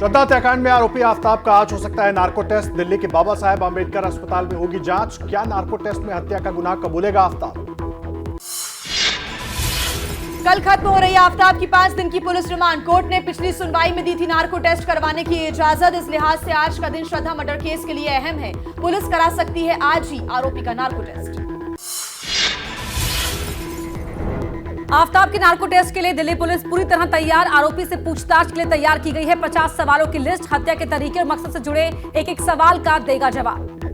श्रद्धा हत्याकांड में आरोपी आफ्ताब का आज हो सकता है नार्को टेस्ट। दिल्ली के बाबा साहेब आंबेडकर अस्पताल में होगी जांच। क्या नार्को टेस्ट में हत्या का गुनाह कबूलेगा आफ्ताब? कल खत्म हो रही आफ्ताब की 5 दिन की पुलिस रिमांड। कोर्ट ने पिछली सुनवाई में दी थी नार्को टेस्ट करवाने की इजाजत। इस लिहाज से आज का दिन श्रद्धा मर्डर केस के लिए अहम है। पुलिस करा सकती है आज ही आरोपी का नार्को टेस्ट। आफ्ताब के नार्को टेस्ट के लिए दिल्ली पुलिस पूरी तरह तैयार। आरोपी से पूछताछ के लिए तैयार की गई है 50 सवालों की लिस्ट। हत्या के तरीके और मकसद से जुड़े एक एक सवाल का देगा जवाब।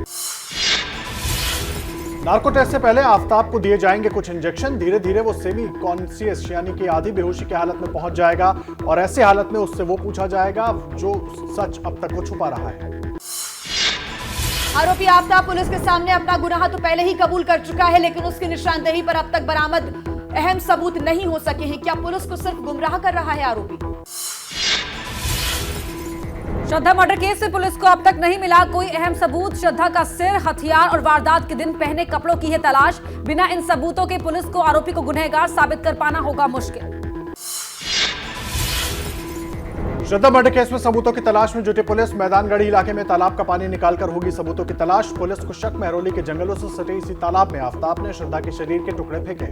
नार्को टेस्ट से पहले आफ्ताब को दिए जाएंगे कुछ इंजेक्शन। धीरे धीरे वो सेमी कॉन्शियस यानी कि आधी बेहोशी की हालत में पहुंच जाएगा और ऐसी हालत में उससे वो पूछा जाएगा जो सच अब तक वो छुपा रहा है। आरोपी आफ्ताब पुलिस के सामने अपना गुनाह तो पहले ही कबूल कर चुका है, लेकिन उसकी निशानदेही पर अब तक बरामद अहम सबूत नहीं हो सके हैं। क्या पुलिस को सिर्फ गुमराह कर रहा है आरोपी? श्रद्धा मर्डर केस में पुलिस को अब तक नहीं मिला कोई अहम सबूत। श्रद्धा का सिर, हथियार और वारदात के दिन पहने कपड़ों की है तलाश। बिना इन सबूतों के पुलिस को आरोपी को गुनहगार साबित कर पाना होगा मुश्किल। श्रद्धा मर्डर केस में सबूतों की तलाश में जुटी पुलिस। मैदानगढ़ी इलाके में तालाब का पानी निकालकर होगी सबूतों की तलाश। पुलिस को शक महरौली के जंगलों से सटे इसी तालाब में आफ्ताब ने श्रद्धा के शरीर के टुकड़े फेंके।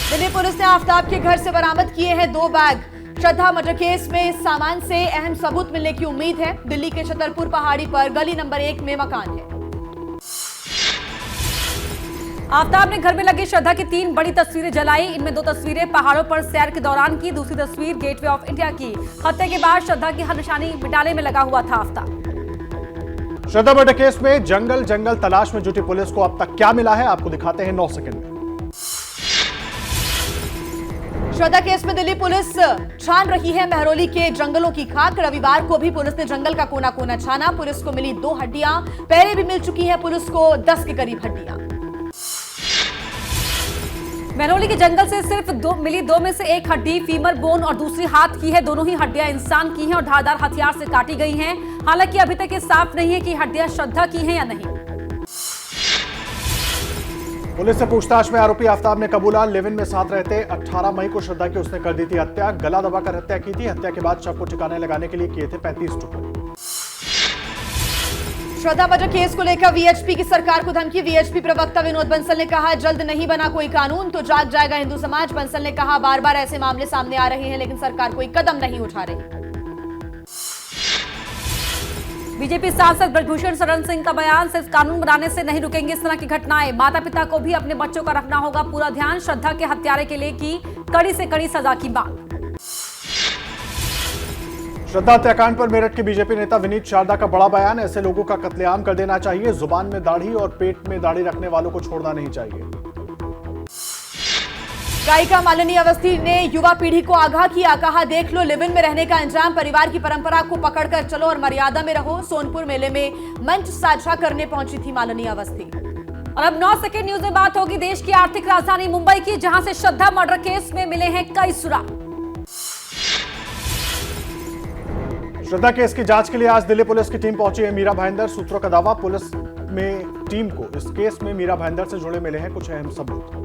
दिल्ली पुलिस ने आफ्ताब के घर से बरामद किए हैं 2 बैग। श्रद्धा मर्डर केस में इस सामान से अहम सबूत मिलने की उम्मीद है। दिल्ली के छतरपुर पहाड़ी पर गली नंबर 1 में मकान है। आफ्ताब ने घर में लगी श्रद्धा की 3 बड़ी तस्वीरें जलाई। इनमें 2 तस्वीरें पहाड़ों पर सैर के दौरान की, दूसरी तस्वीर गेटवे ऑफ इंडिया की। हत्या के बाद श्रद्धा की हर निशानी मिटाने में लगा हुआ था आफ्ताब। श्रद्धा मर्डर केस में जंगल जंगल तलाश में जुटी पुलिस को अब तक क्या मिला है, आपको दिखाते हैं 9 सेकंड में। श्रद्धा केस में दिल्ली पुलिस छान रही है महरौली के जंगलों की खाक। रविवार को भी पुलिस ने जंगल का कोना कोना छाना। पुलिस को मिली 2 हड्डियां। पहले भी मिल चुकी है पुलिस को 10 के करीब हड्डियां। महरौली के जंगल से सिर्फ मिली 2 में से एक हड्डी फीमर बोन और दूसरी हाथ की है। दोनों ही हड्डियां इंसान की हैं और धारदार हथियार से काटी गई हैं। हालांकि अभी तक ये साफ नहीं है कि हड्डियां श्रद्धा की हैं या नहीं। पुलिस से पूछताछ में आरोपी आफ्ताब ने कबूला। लिव इन में साथ रहते 18 मई को श्रद्धा की उसने कर दी थी हत्या। गला दबाकर हत्या की थी। हत्या के बाद शव को ठिकाने लगाने के लिए किए थे 35 टुकड़े। श्रद्धा मर्डर केस को लेकर वीएचपी की सरकार को धमकी। वीएचपी प्रवक्ता विनोद बंसल ने कहा, जल्द नहीं बना कोई कानून तो जाग जाएगा हिंदू समाज। बंसल ने कहा, बार बार ऐसे मामले सामने आ रहे हैं लेकिन सरकार कोई कदम नहीं उठा रही। बीजेपी सांसद ब्रजभूषण शरण सिंह का बयान, सिर्फ कानून बनाने से नहीं रुकेंगे इस तरह की घटनाएं। माता पिता को भी अपने बच्चों का रखना होगा पूरा ध्यान। श्रद्धा के हत्यारे के लिए की कड़ी से कड़ी सजा की मांग। श्रद्धा हत्याकांड पर मेरठ के बीजेपी नेता विनीत शारदा का बड़ा बयान। ऐसे लोगों का कत्लेआम कर देना चाहिए। जुबान में दाढ़ी और पेट में दाढ़ी रखने वालों को छोड़ना नहीं चाहिए। गायिका मालिनी अवस्थी ने युवा पीढ़ी को आगाह किया। कहा, देख लो लिव इन में रहने का अंजाम। परिवार की परंपरा को पकड़कर चलो और मर्यादा में रहो। सोनपुर मेले में मंच साझा करने पहुंची थी मालिनी अवस्थी। और अब 9 सेकंड न्यूज में बात होगी देश की आर्थिक राजधानी मुंबई की, जहां से श्रद्धा मर्डर केस में मिले हैं कई सुराग। श्रद्धा केस की जांच के लिए आज दिल्ली पुलिस की टीम पहुंची है मीरा भाईंदर। सूत्रों का दावा, पुलिस में टीम को इस केस में मीरा भाईंदर से जुड़े मिले हैं कुछ अहम सबूत।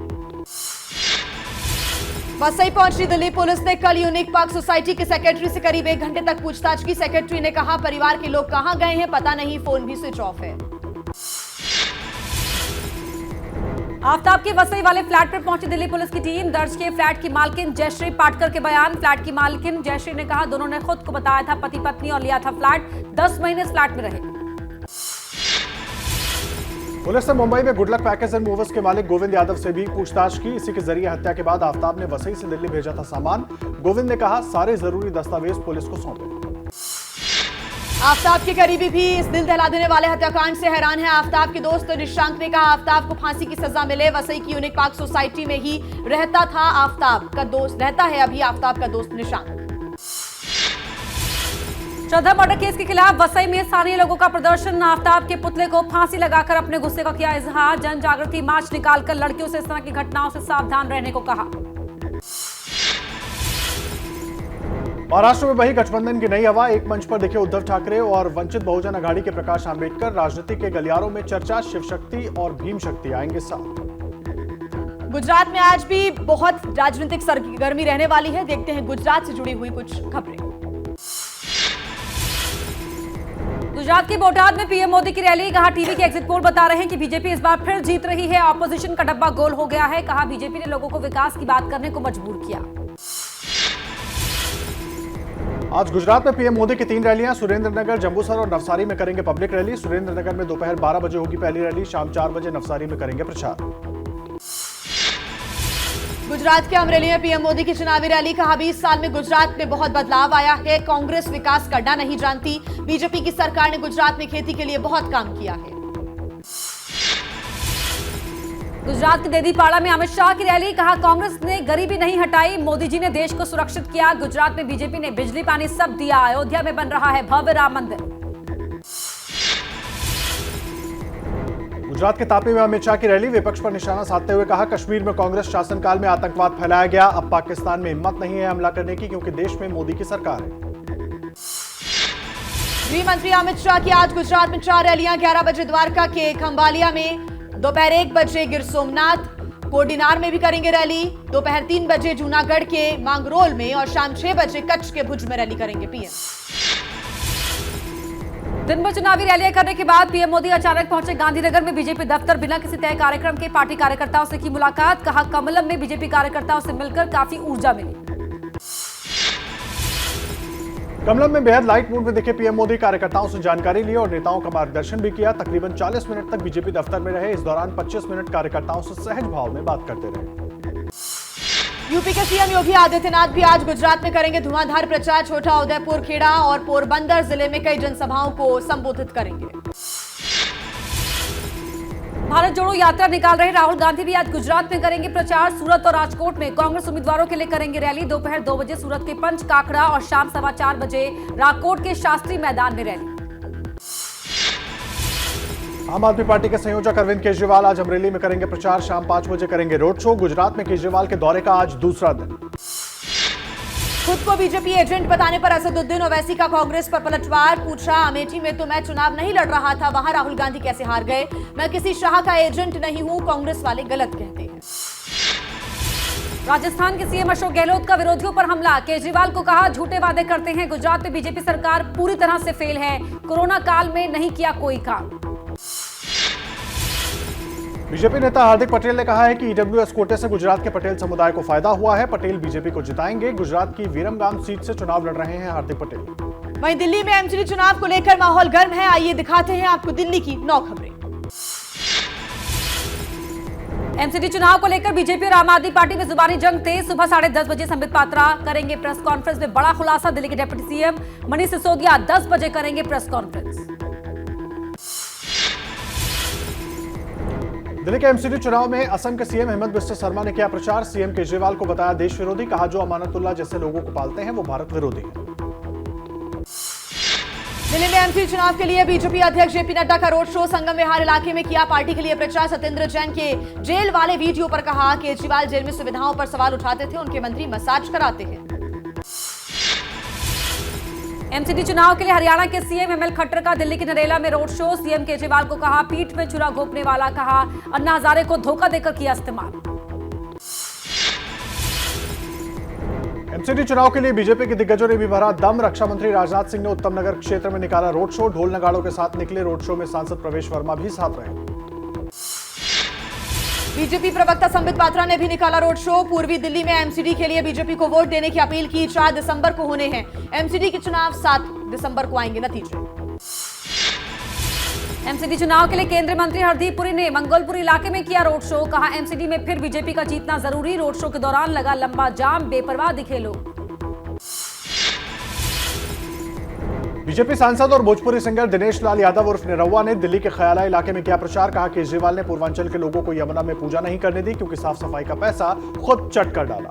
वसई पहुंची दिल्ली पुलिस ने कल यूनिक पार्क सोसाइटी के सेक्रेटरी से करीब 1 घंटे तक पूछताछ की। सेक्रेटरी ने कहा, परिवार के लोग कहां गए हैं पता नहीं, फोन भी स्विच ऑफ है। आफ्ताब के वसई वाले फ्लैट पर पहुंची दिल्ली पुलिस की टीम। दर्ज किए फ्लैट की मालकिन जयश्री पाटकर के बयान। फ्लैट की मालकिन जयश्री ने कहा, दोनों ने खुद को बताया था पति पत्नी और लिया था फ्लैट। 10 महीने इस फ्लैट में रहे। पुलिस ने मुंबई में गुडलक पैकेज एंड मूवर्स के मालिक गोविंद यादव से भी पूछताछ की। इसी के जरिए हत्या के बाद आफ्ताब ने वसई से दिल्ली भेजा था सामान। गोविंद ने कहा, सारे जरूरी दस्तावेज पुलिस को सौंपे। आफ्ताब के करीबी भी इस दिल दहला देने वाले हत्याकांड से हैरान है। आफ्ताब के दोस्त निशांक ने कहा, आफ्ताब को फांसी की सजा मिले। वसई की यूनिक पार्क सोसाइटी में ही रहता था आफ्ताब का दोस्त, रहता है अभी आफ्ताब का दोस्त निशांक। श्रद्धा मर्डर केस के खिलाफ वसई में स्थानीय लोगों का प्रदर्शन। आफ्ताब के पुतले को फांसी लगाकर अपने गुस्से का किया इजहार। जन जागृति मार्च निकालकर लड़कियों से इस तरह की घटनाओं से सावधान रहने को कहा। महाराष्ट्र में वही गठबंधन की नई हवा। एक मंच पर दिखे उद्धव ठाकरे और वंचित बहुजन अघाड़ी के प्रकाश आंबेडकर। राजनीति के गलियारों में चर्चा, शिव शक्ति और भीम शक्ति आएंगे साथ। गुजरात में आज भी बहुत राजनीतिक सरगर्मी रहने वाली है। देखते हैं गुजरात से जुड़ी हुई कुछ खबरें। गुजरात के बोटाद में पीएम मोदी की रैली। कहा टीवी के एग्जिट पोल बता रहे हैं कि बीजेपी इस बार फिर जीत रही है। ऑपोजिशन का डब्बा गोल हो गया है। कहा बीजेपी ने लोगों को विकास की बात करने को मजबूर किया। आज गुजरात में पीएम मोदी की 3 रैलियां सुरेंद्रनगर, जंबूसर और नवसारी में करेंगे पब्लिक रैली। सुरेंद्रनगर में दोपहर 12 बजे होगी पहली रैली। शाम 4 बजे नवसारी में करेंगे प्रचार। गुजरात के अमरेली में पीएम मोदी की चुनावी रैली। कहा 20 साल में गुजरात में बहुत बदलाव आया है। कांग्रेस विकास करना नहीं जानती। बीजेपी की सरकार ने गुजरात में खेती के लिए बहुत काम किया है। गुजरात के देदीपाड़ा में अमित शाह की रैली। कहा कांग्रेस ने गरीबी नहीं हटाई, मोदी जी ने देश को सुरक्षित किया। गुजरात में बीजेपी ने बिजली पानी सब दिया। अयोध्या में बन रहा है भव्य राम मंदिर। गुजरात के तापी में अमित शाह की रैली। विपक्ष पर निशाना साधते हुए कहा कश्मीर में कांग्रेस शासनकाल में आतंकवाद फैलाया गया। अब पाकिस्तान में हिम्मत नहीं है हमला करने की, क्योंकि देश में मोदी की सरकार है। गृह मंत्री अमित शाह की आज गुजरात में 4 रैलियां। 11 बजे द्वारका के खंभालिया में, दोपहर 1 बजे गिर सोमनाथ, कोडिनार में भी करेंगे रैली। दोपहर 3 बजे जूनागढ़ के मांगरोल में और शाम 6 बजे कच्छ के भुज में रैली करेंगे पीएम। दिन भर चुनावी रैलियां करने के बाद पीएम मोदी अचानक पहुंचे गांधीनगर में बीजेपी दफ्तर। बिना किसी तय कार्यक्रम के पार्टी कार्यकर्ताओं से की मुलाकात। कहा कमलम में बीजेपी कार्यकर्ताओं से मिलकर काफी ऊर्जा मिली। कमलम में बेहद लाइट मूड में दिखे पीएम मोदी। कार्यकर्ताओं से जानकारी ली और नेताओं का मार्गदर्शन भी किया। तकरीबन 40 मिनट तक बीजेपी दफ्तर में रहे। इस दौरान 25 मिनट कार्यकर्ताओं से सहज भाव में बात करते रहे। यूपी के सीएम योगी आदित्यनाथ भी आज गुजरात में करेंगे धुआंधार प्रचार। छोटा उदयपुर, खेड़ा और पोरबंदर जिले में कई जनसभाओं को संबोधित करेंगे। भारत जोड़ो यात्रा निकाल रहे राहुल गांधी भी आज गुजरात में करेंगे प्रचार। सूरत और राजकोट में कांग्रेस उम्मीदवारों के लिए करेंगे रैली। दोपहर 2 बजे सूरत के पंच काकड़ा और शाम 4:15 बजे राजकोट के शास्त्री मैदान में रैली। आम आदमी पार्टी के संयोजक अरविंद केजरीवाल आज अमरेली में करेंगे प्रचार। शाम 5 बजे करेंगे रोड शो। गुजरात में केजरीवाल के दौरे का आज दूसरा दिन। खुद को बीजेपी एजेंट बताने पर असदुद्दीन ओवैसी का कांग्रेस पर पलटवार। पूछा अमेठी में तो मैं चुनाव नहीं लड़ रहा था, वहां राहुल गांधी कैसे हार गए? मैं किसी शाह का एजेंट नहीं हूं, कांग्रेस वाले गलत कहते हैं। राजस्थान के सीएम अशोक गहलोत का विरोधियों पर हमला। केजरीवाल को कहा झूठे वादे करते हैं। गुजरात में बीजेपी सरकार पूरी तरह से फेल है। कोरोना काल में नहीं किया कोई काम। बीजेपी नेता हार्दिक पटेल ने कहा है कि ईडब्ल्यूएस कोटे से गुजरात के पटेल समुदाय को फायदा हुआ है। पटेल बीजेपी को जिताएंगे। गुजरात की वीरमगाम सीट से चुनाव लड़ रहे हैं हार्दिक पटेल। वहीं दिल्ली में एमसीडी चुनाव को लेकर माहौल गर्म है। आइए दिखाते हैं आपको दिल्ली की 9 खबरें। एमसीडी चुनाव को लेकर बीजेपी और आम आदमी पार्टी में जुबानी जंग तेज। सुबह 10:30 बजे संबित पात्रा करेंगे प्रेस कॉन्फ्रेंस में बड़ा खुलासा। दिल्ली के डिप्टी सीएम मनीष सिसोदिया 10 बजे करेंगे प्रेस कॉन्फ्रेंस। दिल्ली के एमसीडी चुनाव में असम के सीएम हेमंत बिस्वा शर्मा ने किया प्रचार। सीएम केजरीवाल को बताया देश विरोधी। कहा जो अमानतुल्लाह जैसे लोगों को पालते हैं वो भारत विरोधी है। दिल्ली में एमपी चुनाव के लिए बीजेपी अध्यक्ष जेपी नड्डा का रोड शो। संगम विहार इलाके में किया पार्टी के लिए प्रचार। सत्येंद्र जैन के जेल वाले वीडियो पर कहा केजरीवाल जेल में सुविधाओं पर सवाल उठाते थे, उनके मंत्री मसाज कराते हैं। एमसीडी चुनाव के लिए हरियाणा के सीएम एमएल खट्टर का दिल्ली की नरेला में रोड शो। सीएम केजरीवाल को कहा पीठ में छुरा घोंपने वाला। कहा अन्ना हजारे को धोखा देकर किया इस्तेमाल। एमसीडी चुनाव के लिए बीजेपी के दिग्गजों ने भी भरा दम। रक्षा मंत्री राजनाथ सिंह ने उत्तम नगर क्षेत्र में निकाला रोड शो। ढोल नगाड़ों के साथ निकले रोड शो में सांसद प्रवेश वर्मा भी साथ रहे। बीजेपी प्रवक्ता संबित पात्रा ने भी निकाला रोड शो। पूर्वी दिल्ली में एमसीडी के लिए बीजेपी को वोट देने की अपील की। 4 दिसंबर को होने हैं एमसीडी के चुनाव। 7 दिसंबर को आएंगे नतीजे। एमसीडी चुनाव के लिए केंद्रीय मंत्री हरदीप पुरी ने मंगोलपुर इलाके में किया रोड शो। कहा एमसीडी में फिर बीजेपी का जीतना जरूरी। रोड शो के दौरान लगा लंबा जाम, बेपरवाह दिखे लोग। बीजेपी सांसद और भोजपुरी सिंगर दिनेश लाल यादव उर्फ निरहुआ ने दिल्ली के खयाला इलाके में किया प्रचार। कहा केजरीवाल ने पूर्वांचल के लोगों को यमुना में पूजा नहीं करने दी, क्योंकि साफ सफाई का पैसा खुद चट कर डाला।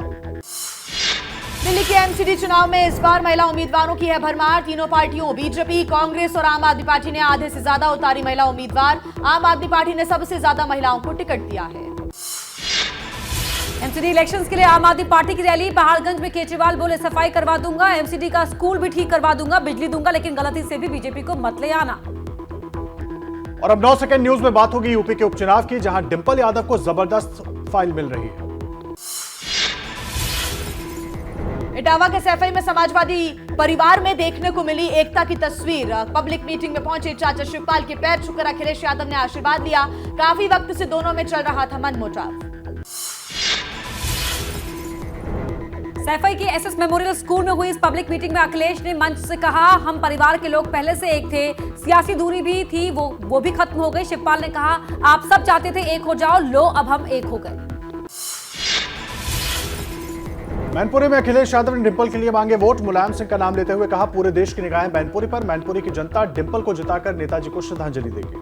दिल्ली के एमसीडी चुनाव में इस बार महिला उम्मीदवारों की है भरमार। तीनों पार्टियों बीजेपी, कांग्रेस और आम आदमी पार्टी ने आधे से ज्यादा उतारी महिला उम्मीदवार। आम आदमी पार्टी ने सबसे ज्यादा महिलाओं को टिकट दिया है। एमसीडी इलेक्शंस के लिए आम आदमी पार्टी की रैली। पहाड़गंज में केजरीवाल बोले सफाई करवा दूंगा, एमसीडी का स्कूल भी ठीक करवा दूंगा, बिजली दूंगा, लेकिन गलती से भी बीजेपी को मत ले आना। और अब 9 सेकंड न्यूज में बात होगी यूपी के उपचुनाव की, जहां डिंपल यादव को जबरदस्त फाइल मिल रही है। इटावा के सैफई में समाजवादी परिवार में देखने को मिली एकता की तस्वीर। पब्लिक मीटिंग में पहुंचे चाचा शिवपाल के पैर छूकर अखिलेश यादव ने आशीर्वाद लिया। काफी वक्त से दोनों में चल रहा था मनमुटाव। सैफई के एसएस मेमोरियल स्कूल में हुई इस पब्लिक मीटिंग में अखिलेश ने मंच से कहा, हम परिवार के लोग पहले से एक थे, सियासी दूरी भी थी, वो भी खत्म हो गई। शिवपाल ने कहा, आप सब चाहते थे एक हो जाओ, लो अब हम एक हो गए। मैनपुरी में अखिलेश यादव ने डिंपल के लिए मांगे वोट। मुलायम सिंह का नाम लेते हुए कहा, पूरे देश की निगाहें मैनपुरी पर, मैनपुरी की जनता डिंपल को जिताकर नेताजी को श्रद्धांजलि देगी।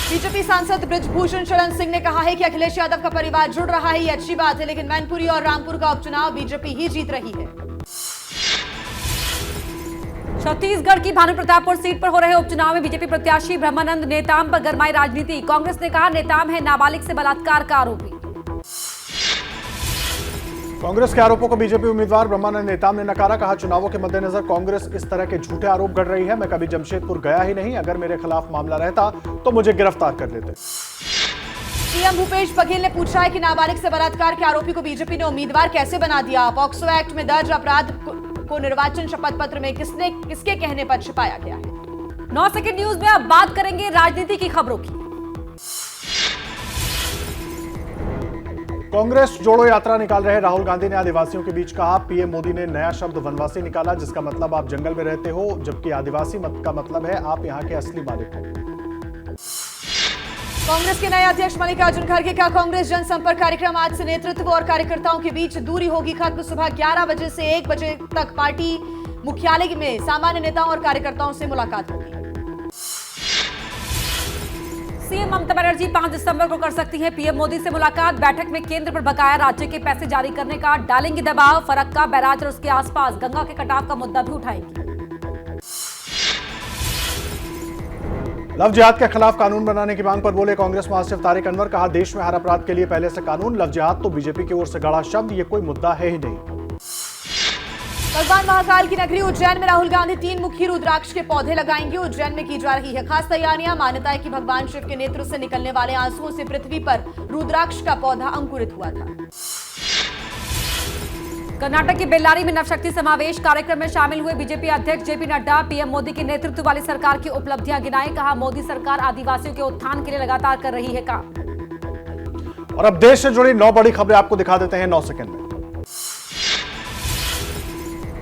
बीजेपी सांसद बृजभूषण शरण सिंह ने कहा है कि अखिलेश यादव का परिवार जुड़ रहा है, ये अच्छी बात है, लेकिन मैनपुरी और रामपुर का उपचुनाव बीजेपी ही जीत रही है। छत्तीसगढ़ की भानुप्रतापपुर सीट पर हो रहे उपचुनाव में बीजेपी प्रत्याशी ब्रह्मानंद नेताम पर गरमाई राजनीति। कांग्रेस ने कहा, नेताम है नाबालिग से बलात्कार का आरोपी। कांग्रेस के आरोपों को बीजेपी उम्मीदवार ब्रह्मानंद नेताम ने नकारा। कहा, चुनावों के मद्देनजर कांग्रेस इस तरह के झूठे आरोप गढ़ रही है। मैं कभी जमशेदपुर गया ही नहीं, अगर मेरे खिलाफ मामला रहता तो मुझे गिरफ्तार कर लेते। सीएम भूपेश बघेल ने पूछा है कि नाबालिग से बलात्कार के आरोपी को बीजेपी ने उम्मीदवार कैसे बना दिया। पॉक्सो एक्ट में दर्ज अपराध को निर्वाचन शपथ पत्र में किसके कहने पर छिपाया गया है। 9 सेकंड न्यूज में अब बात करेंगे राजनीति की खबरों की। कांग्रेस जोड़ो यात्रा निकाल रहे राहुल गांधी ने आदिवासियों के बीच कहा, पीएम मोदी ने नया शब्द वनवासी निकाला, जिसका मतलब आप जंगल में रहते हो, जबकि आदिवासी मत का मतलब है आप यहाँ के असली मालिक हो। कांग्रेस के नए अध्यक्ष मल्लिकार्जुन खड़गे का कांग्रेस जनसंपर्क कार्यक्रम आज से नेतृत्व और कार्यकर्ताओं के बीच दूरी होगी खत्म। सुबह 11 बजे से 1 बजे तक पार्टी मुख्यालय में सामान्य नेताओं और कार्यकर्ताओं से मुलाकात होगी। सीएम ममता बनर्जी 5 दिसंबर को कर सकती है पीएम मोदी से मुलाकात। बैठक में केंद्र पर बकाया राज्य के पैसे जारी करने का डालेंगे दबाव। फरक्का बैराज और उसके आसपास गंगा के कटाव का मुद्दा भी उठाएंगे। लव जिहाद के खिलाफ कानून बनाने की मांग पर बोले कांग्रेस महासचिव तारिक अनवर। कहा, देश में हर अपराध के लिए पहले से कानून। लव जिहाद तो बीजेपी की ओर से गढ़ा शब्द, ये कोई मुद्दा है ही नहीं। भगवान महाकाल की नगरी उज्जैन में राहुल गांधी 3 मुखी रुद्राक्ष के पौधे लगाएंगे। उज्जैन में की जा रही है खास तैयारियां। मान्यता है कि भगवान शिव के नेत्र से निकलने वाले आंसुओं से पृथ्वी पर रुद्राक्ष का पौधा अंकुरित हुआ था। कर्नाटक के बेल्लारी में नवशक्ति समावेश कार्यक्रम में शामिल हुए बीजेपी अध्यक्ष जेपी नड्डा। पीएम मोदी के नेतृत्व वाली सरकार की उपलब्धियां गिनाई। कहा, मोदी सरकार आदिवासियों के उत्थान के लिए लगातार कर रही है काम। और अब देश से जुड़ी 9 बड़ी खबरें आपको दिखा देते हैं 9 सेकंड में।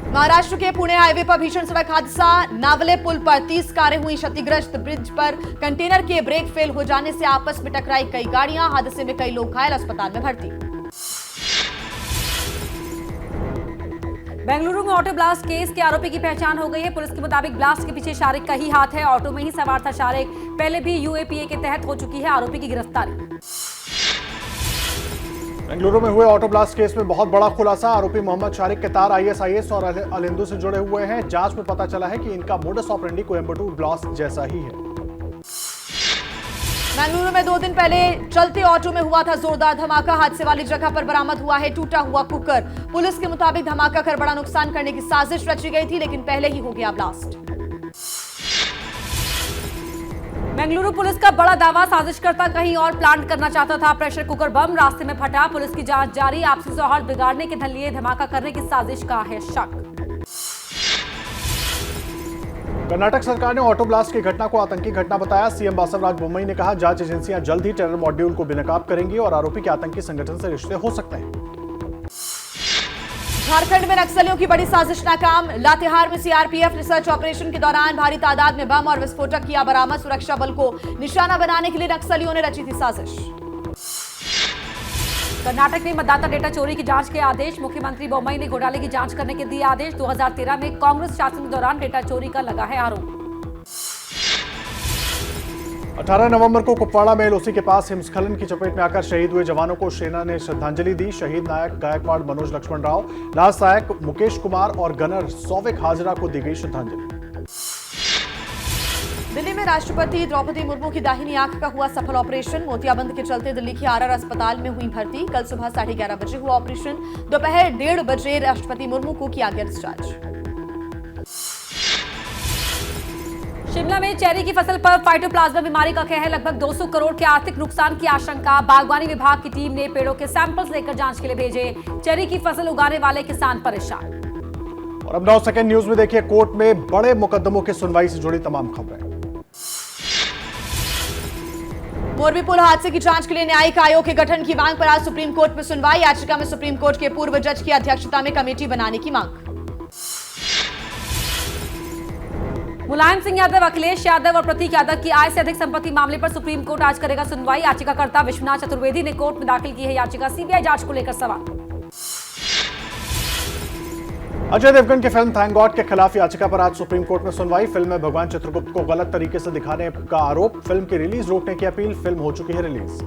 महाराष्ट्र के पुणे हाईवे पर भीषण सड़क हादसा। नावले पुल पर 30 कारें हुई क्षतिग्रस्त। ब्रिज पर कंटेनर के ब्रेक फेल हो जाने से आपस में टकराई कई गाड़ियां। हादसे में कई लोग घायल, अस्पताल में भर्ती। बेंगलुरु में ऑटो ब्लास्ट केस के आरोपी की पहचान हो गई है। पुलिस के मुताबिक ब्लास्ट के पीछे शारिक का ही हाथ है। ऑटो में ही सवार था शारिक। पहले भी यूएपीए के तहत हो चुकी है आरोपी की गिरफ्तारी। बेंगलुरु में हुए ऑटो ब्लास्ट केस में बहुत बड़ा खुलासा। आरोपी मोहम्मद शारिक के तार आईएसआईएस और अल हिंदू से जुड़े हुए हैं। जांच में पता चला है कि इनका मोडस ऑपरेंडी कोयंबटूर ब्लास्ट जैसा ही है। बेंगलुरु में 2 दिन पहले चलते ऑटो में हुआ था जोरदार धमाका। हादसे वाली जगह पर बरामद हुआ है टूटा हुआ कुकर। पुलिस के मुताबिक धमाका कर बड़ा नुकसान करने की साजिश रची गई थी, लेकिन पहले ही हो गया ब्लास्ट। बेंगलुरु पुलिस का बड़ा दावा, साजिशकर्ता कहीं और प्लांट करना चाहता था। प्रेशर कुकर बम रास्ते में फटा। पुलिस की जांच जारी। आपसी सौहार्द बिगाड़ने के लिए धमाका करने की साजिश का है शक। कर्नाटक सरकार ने ऑटो ब्लास्ट की घटना को आतंकी घटना बताया। सीएम बासवराज बोम्मई ने कहा, जांच एजेंसियां जल्द ही टेरर मॉड्यूल को बेनकाब करेंगी और आरोपी के आतंकी संगठन से रिश्ते हो सकते हैं। झारखंड में नक्सलियों की बड़ी साजिश नाकाम। लातेहार में सीआरपीएफ ने सर्च ऑपरेशन के दौरान भारी तादाद में बम और विस्फोटक किया बरामद। सुरक्षा बल को निशाना बनाने के लिए नक्सलियों ने रची थी साजिश। कर्नाटक में मतदाता डेटा चोरी की जांच के आदेश। मुख्यमंत्री बोम्मई ने घोटाले की जांच करने के दिए आदेश। 2013 में कांग्रेस शासन के दौरान डेटा चोरी का लगा है आरोप। 18 नवंबर को कुपवाड़ा में एलओसी के पास हिमस्खलन की चपेट में आकर शहीद हुए जवानों को सेना ने श्रद्धांजलि दी। शहीद नायक गायकवाड़ मनोज लक्ष्मण राव, लाल सहायक मुकेश कुमार और गनर सौविक हाजरा को दी गई श्रद्धांजलि। दिल्ली में राष्ट्रपति द्रौपदी मुर्मू की दाहिनी आंख का हुआ सफल ऑपरेशन। मोतियाबंद के चलते दिल्ली के आरआर अस्पताल में हुई भर्ती। कल सुबह 11:30 बजे हुआ ऑपरेशन। दोपहर 1:30 बजे राष्ट्रपति मुर्मू को किया गया डिस्चार्ज। शिमला में चेरी की फसल पर फाइटोप्लाज्मा बीमारी का कहर। लगभग 200 करोड़ के आर्थिक नुकसान की आशंका। बागवानी विभाग की टीम ने पेड़ों के सैंपल्स लेकर जांच के लिए भेजे। चेरी की फसल उगाने वाले किसान परेशान। और अब 9 सेकंड न्यूज में देखिए कोर्ट में बड़े मुकदमों की सुनवाई से जुड़ी तमाम खबरें। मोरबी पुल हादसे की जांच के लिए न्यायिक आयोग के गठन की मांग पर आज सुप्रीम कोर्ट में सुनवाई। याचिका में सुप्रीम कोर्ट के पूर्व जज की अध्यक्षता में कमेटी बनाने की मांग। मुलायम सिंह यादव, अखिलेश यादव और प्रतीक यादव की आय से अधिक संपत्ति मामले पर सुप्रीम कोर्ट आज करेगा सुनवाई। याचिकाकर्ता विश्वनाथ चतुर्वेदी ने कोर्ट में दाखिल की है याचिका। सीबीआई जांच को लेकर सवाल। अजय देवगन की फिल्म थैंक गॉड के खिलाफ याचिका पर आज सुप्रीम कोर्ट में सुनवाई। फिल्म में भगवान चित्रगुप्त को गलत तरीके से दिखाने का आरोप, फिल्म की रिलीज रोकने की अपील। फिल्म हो चुकी है रिलीज।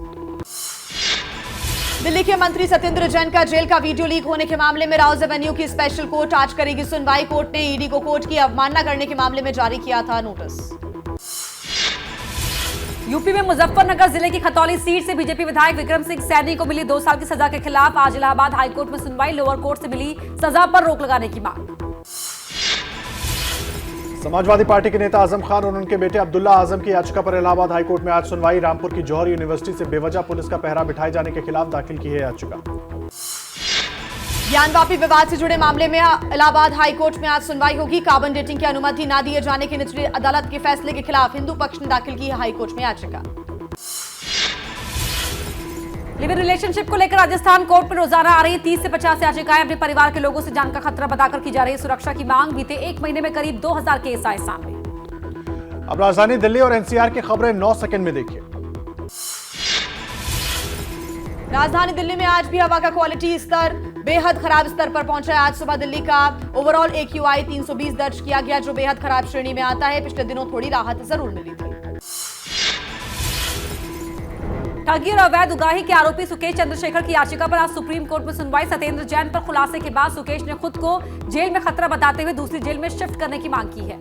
दिल्ली के मंत्री सत्येंद्र जैन का जेल का वीडियो लीक होने के मामले में राउज एवेन्यू की स्पेशल कोर्ट आज करेगी सुनवाई। कोर्ट ने ईडी को कोर्ट की अवमानना करने के मामले में जारी किया था नोटिस। यूपी में मुजफ्फरनगर जिले की खतौली सीट से बीजेपी विधायक विक्रम सिंह सैनी को मिली 2 साल की सजा के खिलाफ आज इलाहाबाद हाईकोर्ट में सुनवाई। लोअर कोर्ट से मिली सजा पर रोक लगाने की मांग। समाजवादी पार्टी के नेता आजम खान और उनके बेटे अब्दुल्ला आजम की याचिका पर इलाहाबाद हाईकोर्ट में आज सुनवाई। रामपुर की जौहर यूनिवर्सिटी से बेवजह पुलिस का पहरा बिठाए जाने के खिलाफ दाखिल की है याचिका। ज्ञानवापी विवाद से जुड़े मामले में इलाहाबाद हाईकोर्ट में आज सुनवाई होगी। कार्बन डेटिंग की अनुमति न दिए जाने के निचली अदालत के फैसले के खिलाफ हिंदू पक्ष ने दाखिल की है हाईकोर्ट में याचिका। लिव इन रिलेशनशिप को लेकर राजस्थान कोर्ट में रोजाना आ रही 30 से 50 याचिकाएं। अपने परिवार के लोगों से जान का खतरा बताकर की जा रही सुरक्षा की मांग। बीते 1 महीने में करीब 2000 केस आए सामने। अब राजधानी दिल्ली और एनसीआर की खबरें 9 सेकंड में देखिए। राजधानी दिल्ली में आज भी हवा का क्वालिटी स्तर बेहद खराब स्तर पर पहुंचा है। आज सुबह दिल्ली का ओवरऑल AQI 320 दर्ज किया गया, जो बेहद खराब श्रेणी में आता है। पिछले दिनों थोड़ी राहत जरूर मिली थी। ठगी और अवैध उगाही के आरोपी सुकेश चंद्रशेखर की याचिका पर आज सुप्रीम कोर्ट में सुनवाई। सत्येंद्र जैन पर खुलासे के बाद सुकेश ने खुद को जेल में खतरा बताते हुए दूसरी जेल में शिफ्ट करने की मांग की है।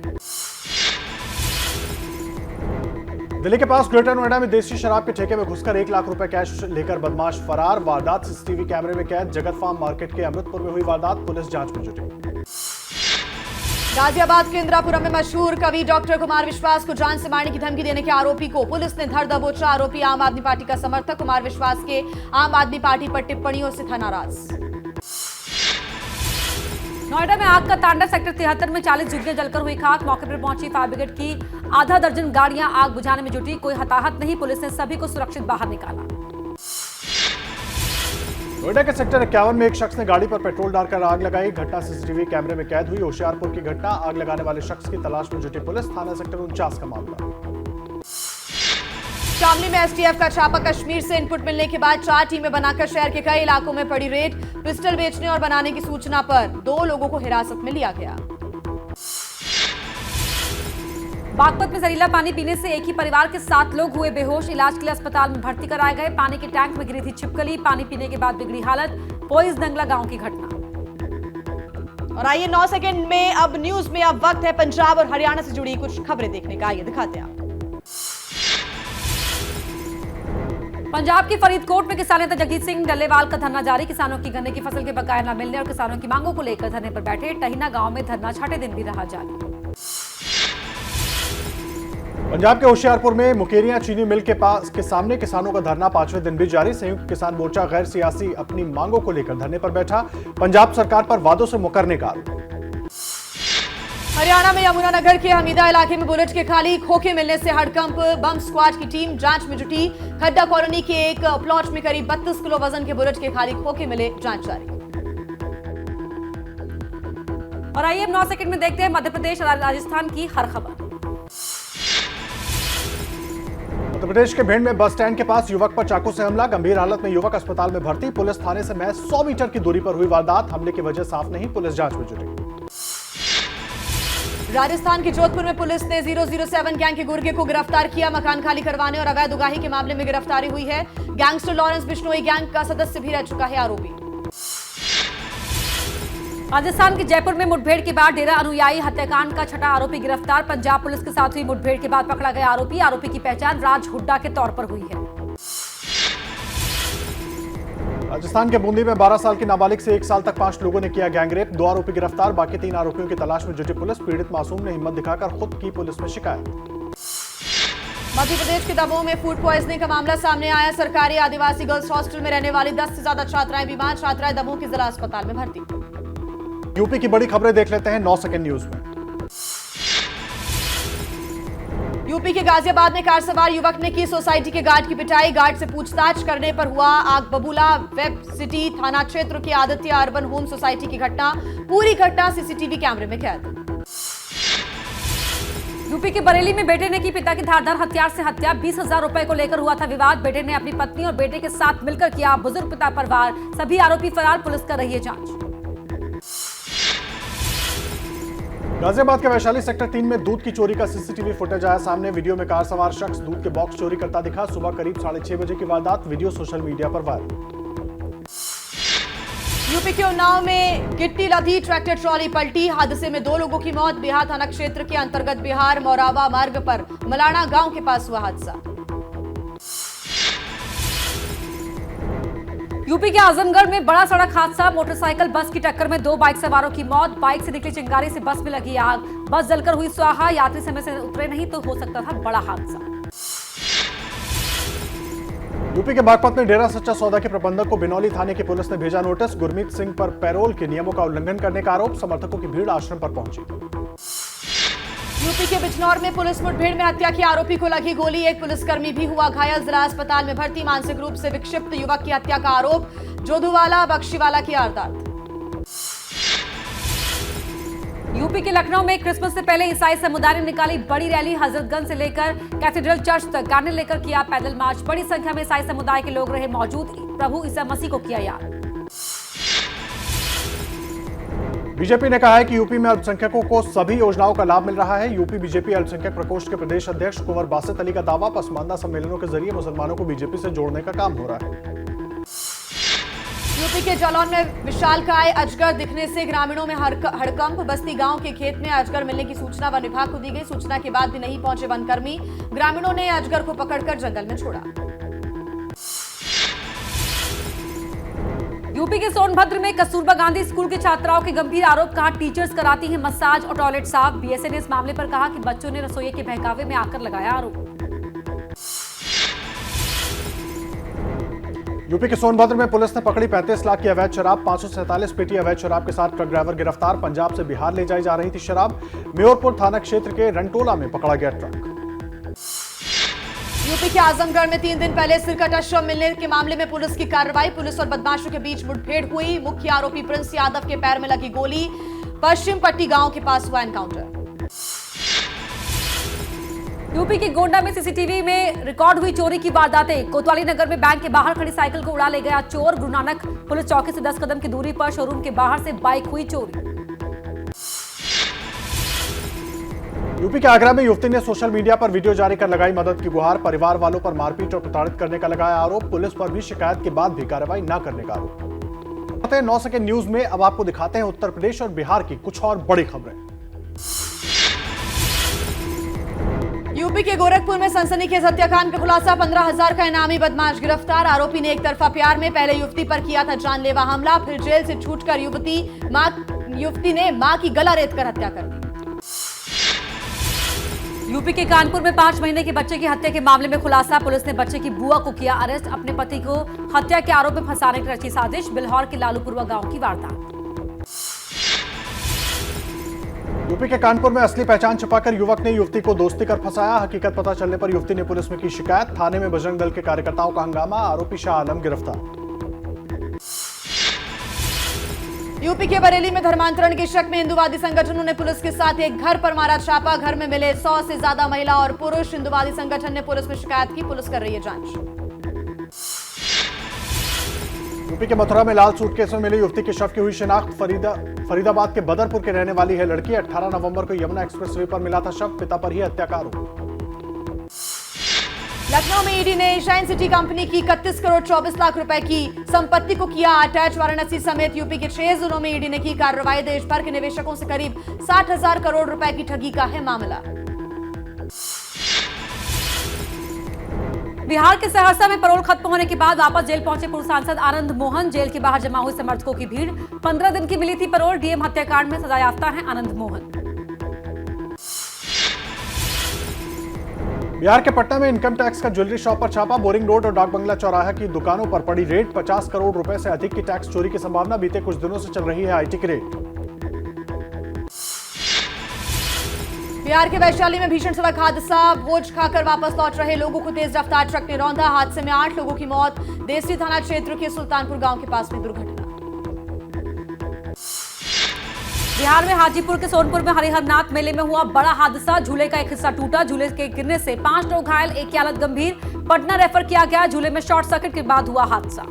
दिल्ली के पास ग्रेटर नोएडा में देसी शराब के ठेके में घुसकर 1 लाख रुपए कैश लेकर बदमाश फरार। वारदात सीसीटीवी कैमरे में कैद। जगत फार्म मार्केट के अमृतपुर में हुई वारदात। पुलिस जांच में जुटी। गाजियाबाद के इंदिरापुरम में मशहूर कवि डॉक्टर कुमार विश्वास को जान से मारने की धमकी देने के आरोपी को पुलिस ने धर दबोचा। आरोपी आम आदमी पार्टी का समर्थक कुमार विश्वास के आम आदमी पार्टी पर टिप्पणियों से था नाराज। नोएडा में आग का तांडव। सेक्टर 73 में 40 झुग्गियां जलकर हुई खाक। मौके पर पहुंची फायर ब्रिगेड की आधा दर्जन गाड़ियां आग बुझाने में जुटी। कोई हताहत नहीं। पुलिस ने सभी को सुरक्षित बाहर निकाला। नोएडा के सेक्टर 51 में एक शख्स ने गाड़ी पर पेट्रोल डालकर आग लगाई। घटना सीसीटीवी कैमरे में कैद हुई। होशियारपुर की घटना। आग लगाने वाले शख्स की तलाश में जुटी पुलिस। थाना सेक्टर 49 का मामला। शामली में एसटीएफ का छापा। कश्मीर से इनपुट मिलने के बाद 4 टीमें बनाकर शहर के कई इलाकों में पड़ी रेड। पिस्टल बेचने और बनाने की सूचना पर 2 लोगों को हिरासत में लिया गया। बागपत में जहरीला पानी पीने से एक ही परिवार के 7 लोग हुए बेहोश। इलाज के लिए अस्पताल में भर्ती कराए गए। पानी के टैंक में गिरी थी छिपकली। पानी पीने के बाद बिगड़ी हालत। पोइस दंगला गांव की घटना। और आइए 9 सेकंड में अब न्यूज में अब वक्त है पंजाब और हरियाणा से जुड़ी कुछ खबरें देखने का। आइए दिखाते हैं आपको। पंजाब के फरीदकोट में किसान नेता जगजीत सिंह डल्लेवाल का धरना जारी। किसानों की गन्ने की फसल के बकाया न मिलने और किसानों की मांगों को लेकर धरने पर बैठे। टहीना गांव में धरना 6ठे दिन भी रहा जारी। पंजाब के होशियारपुर में मुकेरियां चीनी मिल के सामने किसानों का धरना 5वें दिन भी जारी। संयुक्त किसान मोर्चा गैर सियासी अपनी मांगों को लेकर धरने पर बैठा। पंजाब सरकार पर वादों से मुकरने का आरोप। हरियाणा में यमुनानगर के हमीदा इलाके में बुलेट के खाली खोखे मिलने से हड़कंप। बम स्क्वाड की टीम जांच में जुटी। खड्डा कॉलोनी के एक प्लॉट में करीब 32 किलो वजन के बुलेट के खाली खोखे मिले। जांच जारी। और आइए अब 9 सेकंड में देखते हैं मध्य प्रदेश और राजस्थान की हर खबर। मध्य प्रदेश के भिंड में बस स्टैंड के पास युवक पर चाकू से हमला। गंभीर हालत में युवक अस्पताल में भर्ती। पुलिस थाने से महज 100 मीटर की दूरी पर हुई वारदात। हमले की वजह साफ नहीं। पुलिस जांच में जुटी। राजस्थान के जोधपुर में पुलिस ने 007 गैंग के गुर्गे को गिरफ्तार किया। मकान खाली करवाने और अवैध उगाही के मामले में गिरफ्तारी हुई है। गैंगस्टर लॉरेंस बिश्नोई गैंग का सदस्य भी रह चुका है आरोपी। राजस्थान के जयपुर में मुठभेड़ के बाद डेरा अनुयायी हत्याकांड का 6ठा आरोपी गिरफ्तार। पंजाब पुलिस के साथ हुई मुठभेड़ के बाद पकड़ा गया आरोपी। आरोपी की पहचान राज हुड्डा के तौर पर हुई है। राजस्थान के बूंदी में 12 साल की नाबालिग से 1 साल तक 5 लोगों ने किया गैंगरेप। 2 आरोपी गिरफ्तार। बाकी 3 आरोपियों की तलाश में जुटी पुलिस। पीड़ित मासूम ने हिम्मत दिखाकर खुद की पुलिस में शिकायत। मध्य प्रदेश के दमोह में फूड पॉइजनिंग का मामला सामने आया। सरकारी आदिवासी गर्ल्स हॉस्टल में रहने वाली 10 से ज्यादा छात्राएं बीमार। छात्राएं दमोह के जिला अस्पताल में भर्ती। यूपी की बड़ी खबरें देख लेते हैं 9 सेकंड न्यूज में। यूपी के गाजियाबाद में कार सवार युवक ने की सोसाइटी के गार्ड की पिटाई। गार्ड से पूछताछ करने पर हुआ आग बबूला। वेब सिटी थाना क्षेत्र के आदित्य अर्बन होम सोसाइटी की घटना। पूरी घटना सीसीटीवी कैमरे में कैद। यूपी के बरेली में बेटे ने की पिता की धारदार हथियार से हत्या। 20,000 रुपए को लेकर हुआ था विवाद। बेटे ने अपनी पत्नी और बेटे के साथ मिलकर किया बुजुर्ग पिता पर वार। सभी आरोपी फरार, पुलिस कर रही है जांच। गाजियाबाद के वैशाली सेक्टर 3 में दूध की चोरी का सीसीटीवी फुटेज आया सामने। वीडियो में कार सवार शख्स दूध के बॉक्स चोरी करता दिखा। सुबह करीब 6:30 बजे की वारदात। वीडियो सोशल मीडिया पर वायरल। यूपी के उन्नाव में गिट्टी लदी ट्रैक्टर ट्रॉली पलटी। हादसे में 2 लोगों की मौत। बिहार थाना क्षेत्र के अंतर्गत बिहार मोरावा मार्ग पर मलाना गांव के पास हुआ हादसा। यूपी के आजमगढ़ में बड़ा सड़क हादसा। मोटरसाइकिल बस की टक्कर में 2 बाइक सवारों की मौत। बाइक से निकली चिंगारी से बस में लगी आग। बस जलकर हुई स्वाहा। यात्री समय से उतरे नहीं तो हो सकता था बड़ा हादसा। यूपी के बागपत में डेरा सच्चा सौदा के प्रबंधक को बिनौली थाने की पुलिस ने भेजा नोटिस। गुरमीत सिंह पर पैरोल के नियमों का उल्लंघन करने का आरोप। समर्थकों की भीड़ आश्रम पर पहुंची। यूपी के बिजनौर में पुलिस मुठभेड़ में हत्या की आरोपी को लगी गोली। एक पुलिसकर्मी भी हुआ घायल। जिला अस्पताल में भर्ती। मानसिक रूप से विक्षिप्त युवक की हत्या का आरोप। जोधुवाला बख्शीवाला की वारदात। यूपी के लखनऊ में क्रिसमस से पहले ईसाई समुदाय ने निकाली बड़ी रैली। हजरतगंज से लेकर कैथेड्रल चर्च तक गाने लेकर किया पैदल मार्च। बड़ी संख्या में ईसाई समुदाय के लोग रहे मौजूद। प्रभु ईसा मसीह को किया याद। बीजेपी ने कहा है कि यूपी में अल्पसंख्यकों को सभी योजनाओं का लाभ मिल रहा है। यूपी बीजेपी अल्पसंख्यक प्रकोष्ठ के प्रदेश अध्यक्ष कुंवर बासित अली का दावा। पसमानदा सम्मेलनों के जरिए मुसलमानों को बीजेपी से जोड़ने का काम हो रहा है। यूपी के जालौन में विशालकाय अजगर दिखने से ग्रामीणों में हड़कंप। बस्ती गांव के खेत में अजगर मिलने की सूचना वन विभाग को दी गई। सूचना के बाद भी नहीं पहुंचे वनकर्मी। ग्रामीणों ने अजगर को पकड़कर जंगल में छोड़ा। यूपी के सोनभद्र में कस्तूरबा गांधी स्कूल की छात्राओं के गंभीर आरोप। कहा टीचर्स कराती हैं मसाज और टॉयलेट साफ। बीएसए ने इस मामले पर कहा कि बच्चों ने रसोई के बहकावे में आकर लगाया आरोप। यूपी के सोनभद्र में पुलिस ने पकड़ी 35 लाख की अवैध शराब। 547 पेटी अवैध शराब के साथ ट्रक ड्राइवर गिरफ्तार। पंजाब से बिहार ले जाई जा रही थी शराब। म्योरपुर थाना क्षेत्र के रंटोला में पकड़ा गया ट्रक। यूपी के आजमगढ़ में 3 दिन पहले सिरकट अशरफ मिलने के मामले में पुलिस की कार्रवाई। पुलिस और बदमाशों के बीच मुठभेड़ हुई। मुख्य आरोपी प्रिंस यादव के पैर में लगी गोली। पश्चिम पट्टी गांव के पास हुआ एनकाउंटर। यूपी के गोंडा में सीसीटीवी में रिकॉर्ड हुई चोरी की वारदातें। कोतवाली नगर में बैंक के बाहर खड़ी साइकिल को उड़ा ले गया चोर। गुरु नानक पुलिस चौकी से 10 कदम की दूरी पर शोरूम के बाहर से बाइक हुई चोरी। यूपी के आगरा में युवती ने सोशल मीडिया पर वीडियो जारी कर लगाई मदद की गुहार। परिवार वालों पर मारपीट और प्रताड़ित करने का लगाया आरोप। पुलिस पर भी शिकायत के बाद भी कार्रवाई न करने का आरोप। 9 सेकंड न्यूज में अब आपको दिखाते हैं उत्तर प्रदेश और बिहार की कुछ और बड़ी खबरें। यूपी के गोरखपुर में सनसनीखेज हत्याकांड का खुलासा। 15,000 का इनामी बदमाश गिरफ्तार। आरोपी ने एक तरफा प्यार में पहले युवती पर किया था जानलेवा हमला। फिर जेल से छूटकर युवती ने मां की गला रेत कर हत्या कर दी। यूपी के कानपुर में 5 महीने के बच्चे की हत्या के मामले में खुलासा। पुलिस ने बच्चे की बुआ को किया अरेस्ट। अपने पति को हत्या के आरोप में फंसाने की रची साजिश। बिल्हौर के लालूपुरवा गांव की वारदात। यूपी के कानपुर में असली पहचान छिपाकर युवक ने युवती को दोस्ती कर फंसाया। हकीकत पता चलने पर युवती ने पुलिस में की शिकायत। थाने में बजरंग दल के कार्यकर्ताओं का हंगामा। आरोपी शाह आलम गिरफ्तार। यूपी के बरेली में धर्मांतरण के शक में हिंदुवादी संगठनों ने पुलिस के साथ एक घर पर मारा छापा। घर में मिले 100 से ज्यादा महिला और पुरुष। हिंदुवादी संगठन ने पुलिस में शिकायत की। पुलिस कर रही है जांच। यूपी के मथुरा में लाल सूटकेस में मिली युवती के शव की हुई शिनाख्त। फरीदाबाद के बदरपुर के रहने वाली है लड़की। 18 नवंबर को यमुना एक्सप्रेसवे पर मिला था शव। पिता पर ही हत्या का आरोप। लखनऊ में ईडी ने शाइन सिटी कंपनी की 31 करोड़ 24 लाख रुपए की संपत्ति को किया अटैच। वाराणसी समेत यूपी के 6 जिलों में ईडी ने की कार्रवाई। देश भर के निवेशकों से करीब 60,000 करोड़ रुपए की ठगी का है मामला। बिहार के सहरसा में पैरोल खत्म होने के बाद वापस जेल पहुंचे पूर्व सांसद आनंद मोहन। जेल के बाहर जमा हुई समर्थकों की भीड़। 15 दिन की मिली थी पैरोल। डीएम हत्याकांड में सजायाफ्ता हैं आनंद मोहन। बिहार के पटना में इनकम टैक्स का ज्वेलरी शॉप पर छापा। बोरिंग रोड और डाक बंगला चौराहा की दुकानों पर पड़ी रेड। 50 करोड़ रुपए से अधिक की टैक्स चोरी की संभावना। बीते कुछ दिनों से चल रही है आईटी की रेड। बिहार के वैशाली में भीषण सड़क हादसा। भोज खाकर वापस लौट रहे लोगों को तेज रफ्तार ट्रक ने रौंदा। हादसे में 8 लोगों की मौत। देसरी थाना क्षेत्र के सुल्तानपुर गांव के पास में दुर्घटना। बिहार में हाजीपुर के सोनपुर में हरिहरनाथ मेले में हुआ बड़ा हादसा। झूले का एक हिस्सा टूटा। झूले के गिरने से 5 लोग घायल, एक की हालत गंभीर। पटना रेफर किया गया। झूले में शॉर्ट सर्किट के बाद हुआ हादसा।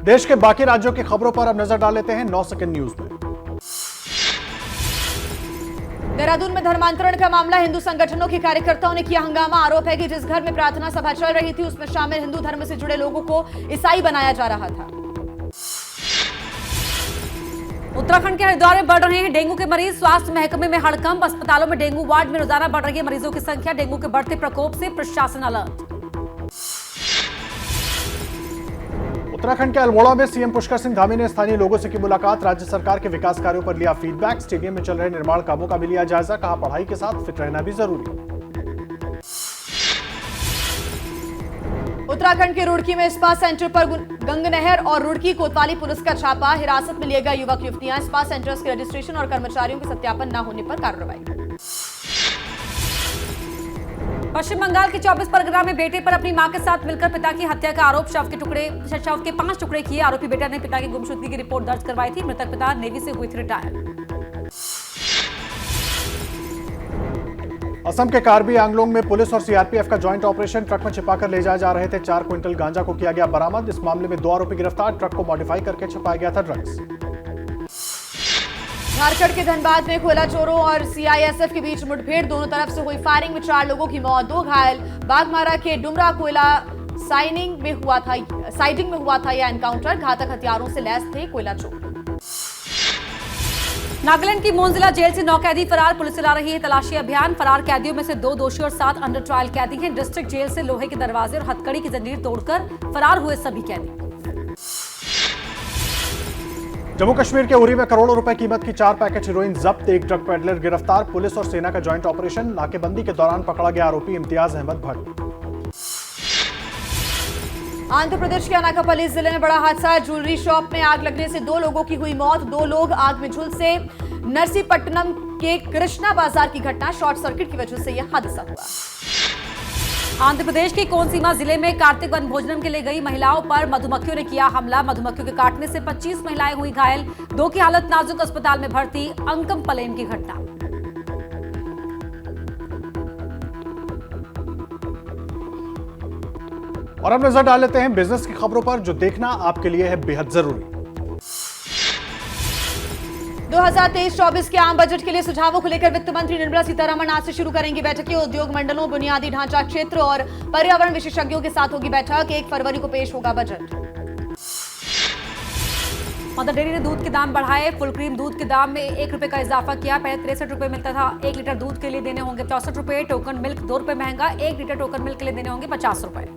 देश के बाकी राज्यों की खबरों पर अब नजर डाल लेते हैं 9 सेकंड न्यूज में। देहरादून में धर्मांतरण का मामला। हिंदू संगठनों के कार्यकर्ताओं ने किया हंगामा। आरोप है कि जिस घर में प्रार्थना सभा चल रही थी उसमें शामिल हिंदू धर्म से जुड़े लोगों को ईसाई बनाया जा रहा था। उत्तराखंड के हरिद्वार में बढ़ रहे हैं डेंगू के मरीज। स्वास्थ्य महकमे में हड़कंप। अस्पतालों में डेंगू वार्ड में रोजाना बढ़ रही है मरीजों की संख्या। डेंगू के बढ़ते प्रकोप से प्रशासन अलर्ट। उत्तराखंड के अल्मोड़ा में सीएम पुष्कर सिंह धामी ने स्थानीय लोगों से की मुलाकात। राज्य सरकार के विकास कार्यों पर लिया फीडबैक। स्टेडियम में चल रहे निर्माण कामों का भी लिया जायजा। कहा पढ़ाई के साथ फिट रहना भी जरूरी। उत्तराखंड के रुड़की में स्पा सेंटर पर गंगनहर और रुड़की कोतवाली पुलिस का छापा। हिरासत में लिए गए युवक युवतियां। स्पा सेंटर्स के रजिस्ट्रेशन और कर्मचारियों के सत्यापन न होने पर कार्रवाई। पश्चिम बंगाल के 24 परगना में बेटे पर अपनी मां के साथ मिलकर पिता की हत्या का आरोप। शव के 5 टुकड़े किए। आरोपी बेटा ने पिता की गुमशुदगी की रिपोर्ट दर्ज करवाई थी। मृतक पिता नेवी से हुए थे रिटायर। असम के कार्बी आंगलोंग में पुलिस और सीआरपीएफ का जॉइंट ऑपरेशन। ट्रक में छिपाकर ले जाए जा रहे थे 4 क्विंटल गांजा को किया गया बरामद। इस मामले में 2 आरोपी गिरफ्तार। ट्रक को मॉडिफाई करके छिपाया गया था ड्रग्स। झारखंड के धनबाद में कोयला चोरों और सीआईएसएफ के बीच मुठभेड़। दोनों तरफ से हुई फायरिंग में 4 लोगों की मौत, 2 घायल। बागमारा के डुमरा कोयला साइटिंग में हुआ था यह एनकाउंटर। घातक हथियारों से लैस थे कोयला चोर। नागालैंड की मोनजिला जेल से 9 कैदी फरार। पुलिस चला रही है तलाशी अभियान। फरार कैदियों में से 2 दोषी और 7 अंडर ट्रायल कैदी हैं। डिस्ट्रिक्ट जेल से लोहे के दरवाजे और हथकड़ी की जंजीर तोड़कर फरार हुए सभी कैदी। जम्मू कश्मीर के उरी में करोड़ों रुपए कीमत की 4 पैकेट हेरोइन जब्त। एक ड्रग पेडलर गिरफ्तार। पुलिस और सेना का जॉइंट ऑपरेशन। नाकेबंदी के दौरान पकड़ा गया आरोपी इम्तियाज अहमद भट्ट। आंध्र प्रदेश के अनाकापल्ली जिले में बड़ा हादसा। ज्वेलरी शॉप में आग लगने से 2 लोगों की हुई मौत। 2 लोग आग में झुलसे। नरसीपट्टनम के कृष्णा बाजार की घटना। शॉर्ट सर्किट की वजह से यह हादसा हुआ। आंध्र प्रदेश के कोनसीमा जिले में कार्तिक वन भोजनम के लिए गई महिलाओं पर मधुमक्खियों ने किया हमला। मधुमक्खियों के काटने से 25 महिलाएं हुई घायल। 2 की हालत नाजुक। अस्पताल में भर्ती। अंकम पलेन की घटना। और अब नजर डाल लेते हैं बिजनेस की खबरों पर, जो देखना आपके लिए है बेहद जरूरी। 2023-24 के आम बजट के लिए सुझावों को लेकर वित्त मंत्री निर्मला सीतारमण आज से शुरू करेंगी बैठकें। उद्योग मंडलों, बुनियादी ढांचा क्षेत्र और पर्यावरण विशेषज्ञों के साथ होगी बैठक। 1 फरवरी को पेश होगा बजट। मदर डेयरी ने दूध के दाम बढ़ाए। फुल क्रीम दूध के दाम में 1 रुपए का इजाफा किया। पहले 63 रुपए मिलता था। 1 लीटर दूध के लिए देने होंगे 64 रुपए। टोकन मिल्क 2 रुपए महंगा। 1 लीटर टोकन मिल्क के लिए देने होंगे 50 रुपए।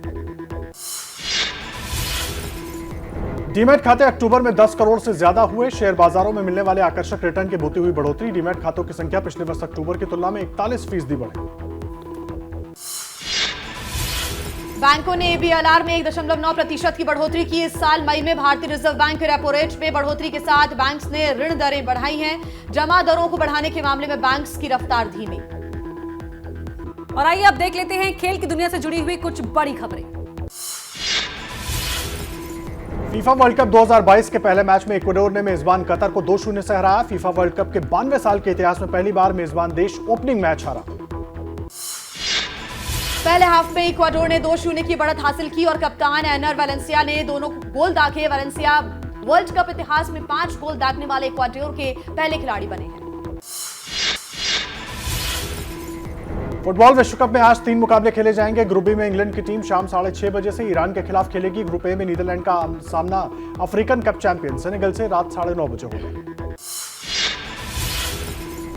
डीमैट खाते अक्टूबर में 10 करोड़ से ज्यादा हुए। शेयर बाजारों में मिलने वाले आकर्षक रिटर्न की होती हुई बढ़ोतरी। डीमैट खातों की संख्या पिछले वर्ष अक्टूबर की तुलना में 41% बढ़ी। बैंकों ने एबीएलआर में 1.9% की बढ़ोतरी की। इस साल मई में भारतीय रिजर्व बैंक के रेपो रेट में बढ़ोतरी के साथ बैंक्स ने ऋण दरें बढ़ाई हैं। जमा दरों को बढ़ाने के मामले में बैंक्स की रफ्तार धीमी। और आइए अब देख लेते हैं खेल की दुनिया से जुड़ी हुई कुछ बड़ी खबरें। फीफा वर्ल्ड कप 2022 के पहले मैच में इक्वाडोर ने मेजबान कतर को 2-0 से हराया। फीफा वर्ल्ड कप के 92 साल के इतिहास में पहली बार मेजबान देश ओपनिंग मैच हारा। पहले हाफ में इक्वाडोर ने 2-0 की बढ़त हासिल की और कप्तान एनर वालेंसिया ने दोनों गोल दागे। वालेंसिया वर्ल्ड कप इतिहास में 5 गोल दागने वाले इक्वाडोर के पहले खिलाड़ी बने हैं। फुटबॉल विश्व कप में आज 3 मुकाबले खेले जाएंगे। ग्रुप बी में इंग्लैंड की टीम शाम 6:30 बजे से ईरान के खिलाफ खेलेगी। ग्रुप ए में नीदरलैंड का सामना अफ्रीकन कप चैंपियन सेनेगल से रात 9:30 बजे होगा।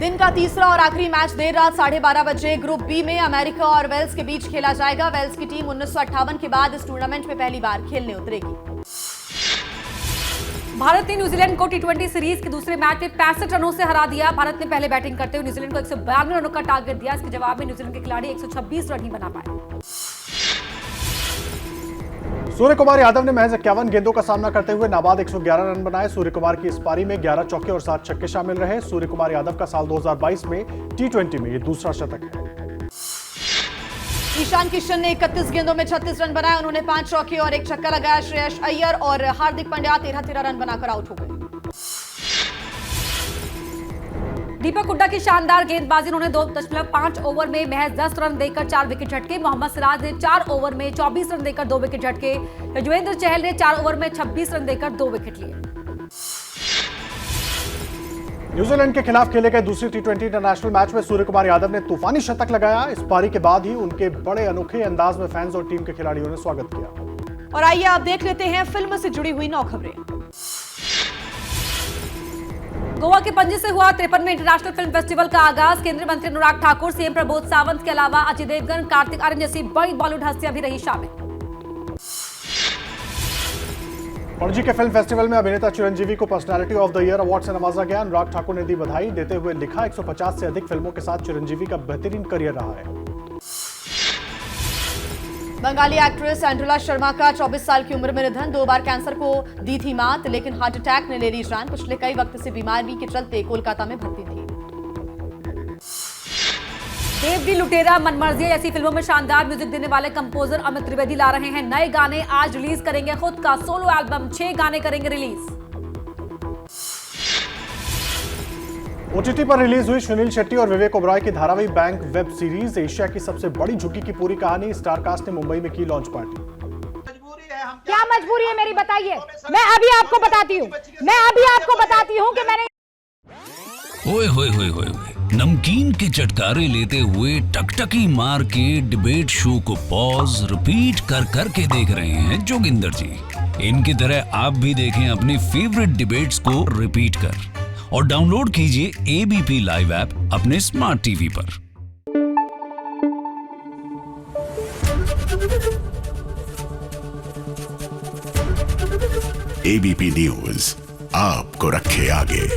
दिन का तीसरा और आखिरी मैच देर रात 12:30 बजे ग्रुप बी में अमेरिका और वेल्स के बीच खेला जाएगा। वेल्स की टीम 1958 के बाद इस टूर्नामेंट में पहली बार खेलने उतरेगी। भारत ने न्यूजीलैंड को टी20 सीरीज के दूसरे मैच में 65 रनों से हरा दिया। भारत ने पहले बैटिंग करते हुए न्यूजीलैंड को 192 रनों का टारगेट दिया। इसके जवाब में न्यूजीलैंड के खिलाड़ी 126 रन ही बना पाए। सूर्य कुमार यादव ने महज 51 गेंदों का सामना करते हुए नाबाद 111 रन बनाए। सूर्य कुमार की इस पारी में 11 चौके और 7 छक्के शामिल रहे। सूर्य कुमार यादव का साल 2022 में T20 में ये दूसरा शतक है। ईशान किशन ने 31 गेंदों में 36 रन बनाए। उन्होंने 5 चौके और 1 छक्का लगाया। श्रेयस अय्यर और हार्दिक पांड्या 13-13 रन बनाकर आउट हो गए। दीपक हुड्डा की शानदार गेंदबाजी, उन्होंने 2.5 ओवर में महज 10 रन देकर 4 विकेट झटके। मोहम्मद सिराज ने 4 ओवर में 24 रन देकर 2 विकेट झटके। युजवेंद्र चहल ने 4 ओवर में 26 रन देकर 2 विकेट लिए। न्यूजीलैंड के खिलाफ खेले गए दूसरी T20 इंटरनेशनल मैच में सूर्य कुमार यादव ने तूफानी शतक लगाया। इस पारी के बाद ही उनके बड़े अनोखे अंदाज में फैंस और टीम के खिलाड़ियों ने स्वागत किया। और आइए आप देख लेते हैं फिल्म से जुड़ी हुई 9 खबरें। गोवा के पणजी से हुआ 53वें इंटरनेशनल फिल्म फेस्टिवल का आगाज। केंद्रीय मंत्री अनुराग ठाकुर, सीएम प्रमोद सावंत के अलावा अजय देवगन, कार्तिक आर्यन जैसी बड़ी बॉलीवुड हस्तियां भी रही शामिल। पणजी के फिल्म फेस्टिवल में अभिनेता चिरंजीवी को personality of the year award से नवाजा गया। अनुराग ठाकुर ने दी बधाई, देते हुए लिखा 150 से अधिक फिल्मों के साथ चिरंजीवी का बेहतरीन करियर रहा है। बंगाली एक्ट्रेस एंड्रुला शर्मा का 24 साल की उम्र में निधन। 2 बार कैंसर को दी थी मात, लेकिन हार्ट अटैक ने ले ली जान। पिछले कई वक्त से बीमारी के चलते कोलकाता में भर्ती थी। देव दी लुटेरा, मनमर्जी ऐसी फिल्मों में शानदार म्यूजिक देने वाले कंपोजर अमित त्रिवेदी ला रहे हैं नए गाने। आज रिलीज करेंगे खुद का सोलो एल्बम, 6 गाने करेंगे रिलीज। OTT पर रिलीज हुई सुनील शेट्टी और विवेक ओबरॉय की धारावाहिक बैंक वेब सीरीज एशिया की सबसे बड़ी झुकी की पूरी कहानी। स्टारकास्ट ने मुंबई में की लॉन्च पार्टी। क्या मजबूरी है मेरी, बताइए। मैं अभी आपको बताती हूँ कि मैंने ओए होए होए होए नमकीन के चटकारे लेते हुए टकटकी मार के डिबेट शो को पॉज रिपीट कर करके देख रहे हैं जोगिंदर जी। इनकी तरह आप भी देखें अपनी फेवरेट डिबेट्स को रिपीट कर और डाउनलोड कीजिए ABP लाइव ऐप अपने स्मार्ट टीवी पर। ABP न्यूज आपको रखे आगे।